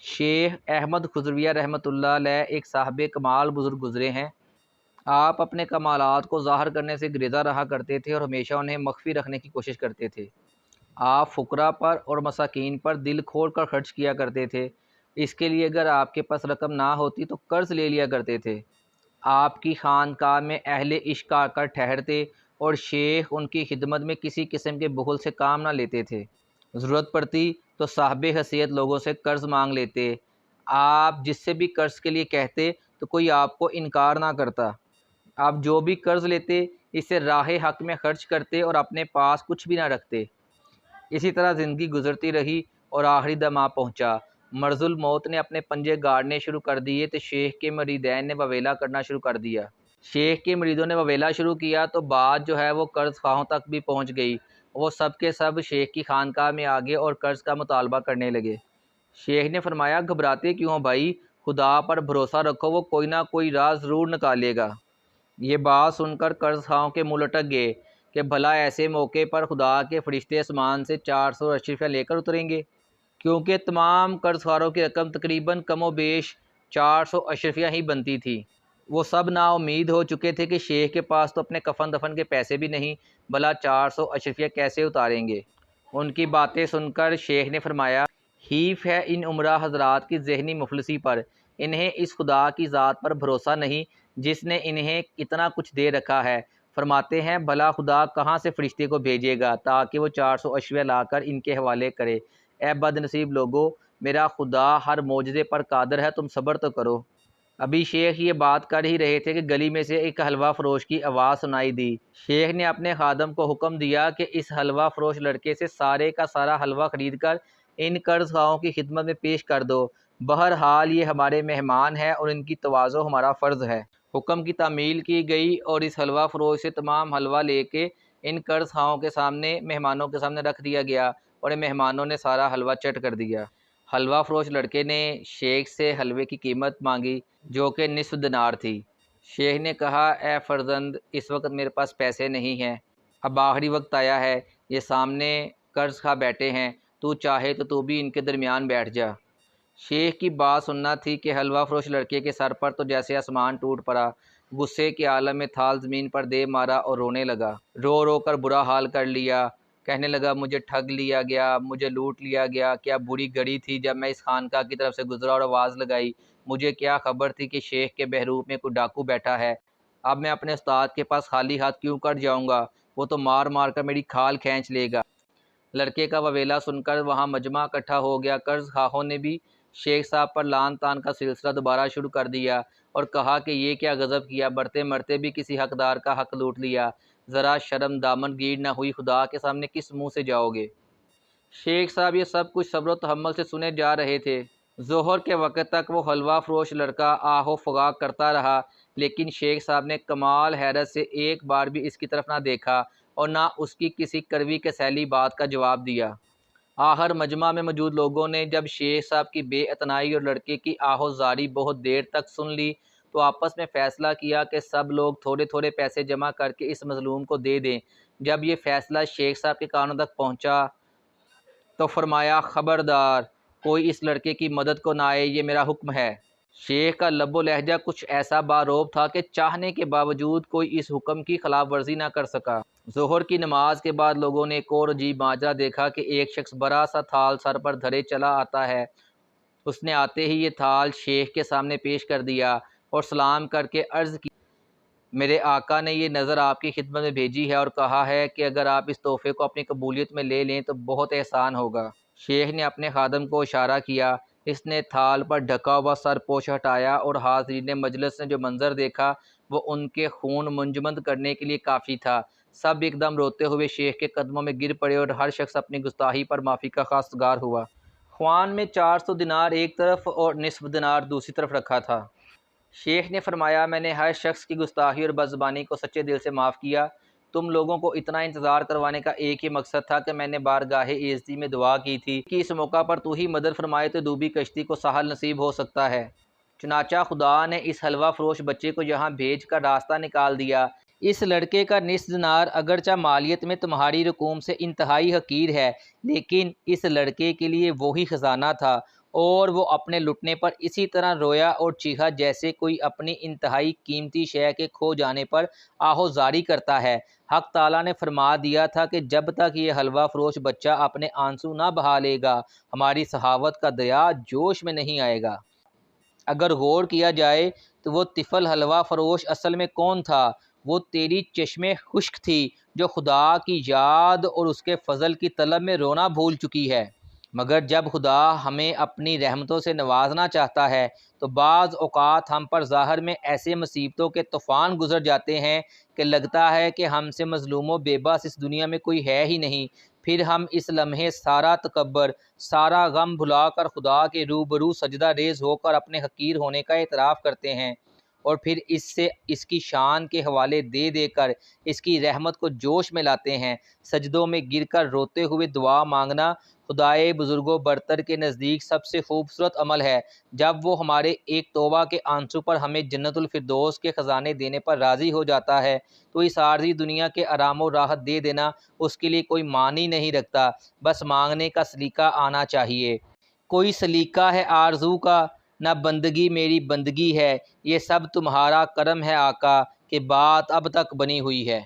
شیخ احمد خضرویہ رحمۃ اللہ علیہ ایک صاحب کمال بزرگ گزرے ہیں۔ آپ اپنے کمالات کو ظاہر کرنے سے گریزاں رہا کرتے تھے اور ہمیشہ انہیں مخفی رکھنے کی کوشش کرتے تھے۔ آپ فقراء پر اور مساکین پر دل کھول کر خرچ کیا کرتے تھے۔ اس کے لیے اگر آپ کے پاس رقم نہ ہوتی تو قرض لے لیا کرتے تھے۔ آپ کی خانقاہ میں اہل عشق آ کر ٹھہرتے اور شیخ ان کی خدمت میں کسی قسم کے بخل سے کام نہ لیتے تھے۔ ضرورت پڑتی تو صاحب حیثیت لوگوں سے قرض مانگ لیتے۔ آپ جس سے بھی قرض کے لیے کہتے تو کوئی آپ کو انکار نہ کرتا۔ آپ جو بھی قرض لیتے اسے راہ حق میں خرچ کرتے اور اپنے پاس کچھ بھی نہ رکھتے۔ اسی طرح زندگی گزرتی رہی اور آخری دم آ پہنچا۔ مرض الموت نے اپنے پنجے گاڑنے شروع کر دیے تو شیخ کے مریدین نے وویلا کرنا شروع کر دیا۔ شیخ کے مریدوں نے وویلا شروع کیا تو بات جو ہے وہ قرض خواہوں تک بھی پہنچ گئی۔ وہ سب کے سب شیخ کی خانقاہ میں آگے اور قرض کا مطالبہ کرنے لگے۔ شیخ نے فرمایا، گھبراتے کیوں ہو بھائی، خدا پر بھروسہ رکھو، وہ کوئی نہ کوئی راز ضرور نکالے گا۔ یہ بات سن کر قرض خواہوں کے منہ لٹک گئے کہ بھلا ایسے موقع پر خدا کے فرشتے آسمان سے 400 اشرفیاں لے کر اتریں گے؟ کیونکہ تمام قرض خواروں کی رقم تقریباً کم و بیش 400 اشرفیاں ہی بنتی تھی۔ وہ سب نا امید ہو چکے تھے کہ شیخ کے پاس تو اپنے کفن دفن کے پیسے بھی نہیں، بھلا 400 اشرفیاں کیسے اتاریں گے؟ ان کی باتیں سن کر شیخ نے فرمایا، حیف ہے ان عمرہ حضرات کی ذہنی مفلسی پر، انہیں اس خدا کی ذات پر بھروسہ نہیں جس نے انہیں اتنا کچھ دے رکھا ہے۔ فرماتے ہیں، بھلا خدا کہاں سے فرشتے کو بھیجے گا تاکہ وہ 400 اشرفیاں لا کر ان کے حوالے کرے؟ اے بد نصیب لوگو، میرا خدا ہر معجزے پر قادر ہے، تم صبر تو کرو۔ ابھی شیخ یہ بات کر ہی رہے تھے کہ گلی میں سے ایک حلوہ فروش کی آواز سنائی دی۔ شیخ نے اپنے خادم کو حکم دیا کہ اس حلوہ فروش لڑکے سے سارے کا سارا حلوہ خرید کر ان قرض خواہوں کی خدمت میں پیش کر دو۔ بہرحال یہ ہمارے مہمان ہیں اور ان کی تواضع ہمارا فرض ہے۔ حکم کی تعمیل کی گئی اور اس حلوہ فروش سے تمام حلوہ لے کے ان قرض خواہوں کے سامنے مہمانوں کے سامنے رکھ دیا گیا اور مہمانوں نے سارا حلوہ چٹ کر دیا۔ حلوہ فروش لڑکے نے شیخ سے حلوے کی قیمت مانگی جو کہ نصف دینار تھی۔ شیخ نے کہا، اے فرزند، اس وقت میرے پاس پیسے نہیں ہیں، اب آخری وقت آیا ہے، یہ سامنے قرض خواہ بیٹھے ہیں، تو چاہے تو بھی ان کے درمیان بیٹھ جا۔ شیخ کی بات سننا تھی کہ حلوہ فروش لڑکے کے سر پر تو جیسے آسمان ٹوٹ پڑا۔ غصے کے عالم میں تھال زمین پر دے مارا اور رونے لگا۔ رو رو کر برا حال کر لیا۔ کہنے لگا، مجھے ٹھگ لیا گیا، مجھے لوٹ لیا گیا، کیا بری گھڑی تھی جب میں اس خانقاہ کی طرف سے گزرا اور آواز لگائی، مجھے کیا خبر تھی کہ شیخ کے بحروب میں کوئی ڈاکو بیٹھا ہے۔ اب میں اپنے استاد کے پاس خالی ہاتھ کیوں کر جاؤں گا، وہ تو مار مار کر میری کھال کھینچ لے گا۔ لڑکے کا وویلا سن کر وہاں مجمع اکٹھا ہو گیا۔ قرض خواہوں نے بھی شیخ صاحب پر لعن طعن کا سلسلہ دوبارہ شروع کر دیا اور کہا کہ یہ کیا غضب کیا، مرتے مرتے بھی کسی حقدار کا حق لوٹ لیا، ذرا شرم دامن گیر نہ ہوئی، خدا کے سامنے کس منہ سے جاؤ گے؟ شیخ صاحب یہ سب کچھ صبر و تحمل سے سنے جا رہے تھے۔ ظہر کے وقت تک وہ حلوہ فروش لڑکا آہ و فغاں کرتا رہا، لیکن شیخ صاحب نے کمال حیرت سے ایک بار بھی اس کی طرف نہ دیکھا اور نہ اس کی کسی کڑوی کسیلی بات کا جواب دیا۔ آخر مجمع میں موجود لوگوں نے جب شیخ صاحب کی بے اعتنائی اور لڑکے کی آہ و زاری بہت دیر تک سن لی تو آپس میں فیصلہ کیا کہ سب لوگ تھوڑے تھوڑے پیسے جمع کر کے اس مظلوم کو دے دیں۔ جب یہ فیصلہ شیخ صاحب کے کانوں تک پہنچا تو فرمایا، خبردار، کوئی اس لڑکے کی مدد کو نہ آئے، یہ میرا حکم ہے۔ شیخ کا لب و لہجہ کچھ ایسا باروب تھا کہ چاہنے کے باوجود کوئی اس حکم کی خلاف ورزی نہ کر سکا۔ ظہر کی نماز کے بعد لوگوں نے ایک اور عجیب ماجرا دیکھا کہ ایک شخص بڑا سا تھال سر پر دھرے چلا آتا ہے۔ اس نے آتے ہی یہ تھال شیخ کے سامنے پیش کر دیا اور سلام کر کے عرض کی، میرے آقا نے یہ نظر آپ کی خدمت میں بھیجی ہے اور کہا ہے کہ اگر آپ اس تحفے کو اپنی قبولیت میں لے لیں تو بہت احسان ہوگا۔ شیخ نے اپنے خادم کو اشارہ کیا۔ اس نے تھال پر ڈھکا ہوا سر پوش ہٹایا اور حاضرین مجلس نے جو منظر دیکھا وہ ان کے خون منجمد کرنے کے لیے کافی تھا۔ سب ایک دم روتے ہوئے شیخ کے قدموں میں گر پڑے اور ہر شخص اپنی گستاخی پر معافی کا خواستگار ہوا۔ خوان میں 400 دینار ایک طرف اور نصف دینار دوسری طرف رکھا تھا۔ شیخ نے فرمایا، میں نے ہر شخص کی گستاخی اور بدزبانی کو سچے دل سے معاف کیا۔ تم لوگوں کو اتنا انتظار کروانے کا ایک ہی مقصد تھا کہ میں نے بارگاہ ایزدی میں دعا کی تھی کہ اس موقع پر تو ہی مدد فرمائے تو ڈوبی کشتی کو ساحل نصیب ہو سکتا ہے۔ چنانچہ خدا نے اس حلوہ فروش بچے کو یہاں بھیج کر راستہ نکال دیا۔ اس لڑکے کا نصف دینار اگرچہ مالیت میں تمہاری رقوم سے انتہائی حقیر ہے، لیکن اس لڑکے کے لیے وہی خزانہ تھا اور وہ اپنے لٹنے پر اسی طرح رویا اور چیخا جیسے کوئی اپنی انتہائی قیمتی شے کے کھو جانے پر آہوزاری کرتا ہے۔ حق تعالیٰ نے فرما دیا تھا کہ جب تک یہ حلوہ فروش بچہ اپنے آنسو نہ بہا لے گا ہماری سخاوت کا دریا جوش میں نہیں آئے گا۔ اگر غور کیا جائے تو وہ طفل حلوہ فروش اصل میں کون تھا؟ وہ تیری چشمیں خشک تھی جو خدا کی یاد اور اس کے فضل کی طلب میں رونا بھول چکی ہے۔ مگر جب خدا ہمیں اپنی رحمتوں سے نوازنا چاہتا ہے تو بعض اوقات ہم پر ظاہر میں ایسے مصیبتوں کے طوفان گزر جاتے ہیں کہ لگتا ہے کہ ہم سے مظلوم و بے بس اس دنیا میں کوئی ہے ہی نہیں۔ پھر ہم اس لمحے سارا تکبر، سارا غم بھلا کر خدا کے روبرو سجدہ ریز ہو کر اپنے حقیر ہونے کا اعتراف کرتے ہیں، اور پھر اس سے اس کی شان کے حوالے دے دے کر اس کی رحمت کو جوش میں لاتے ہیں۔ سجدوں میں گر کر روتے ہوئے دعا مانگنا خدائے بزرگ و برتر کے نزدیک سب سے خوبصورت عمل ہے۔ جب وہ ہمارے ایک توبہ کے آنسو پر ہمیں جنت الفردوس کے خزانے دینے پر راضی ہو جاتا ہے تو اس عارضی دنیا کے آرام و راحت دے دینا اس کے لیے کوئی معنی نہیں رکھتا، بس مانگنے کا سلیقہ آنا چاہیے۔ کوئی سلیقہ ہے آرزو کا، نہ بندگی میری بندگی ہے، یہ سب تمہارا کرم ہے آقا کہ بات اب تک بنی ہوئی ہے۔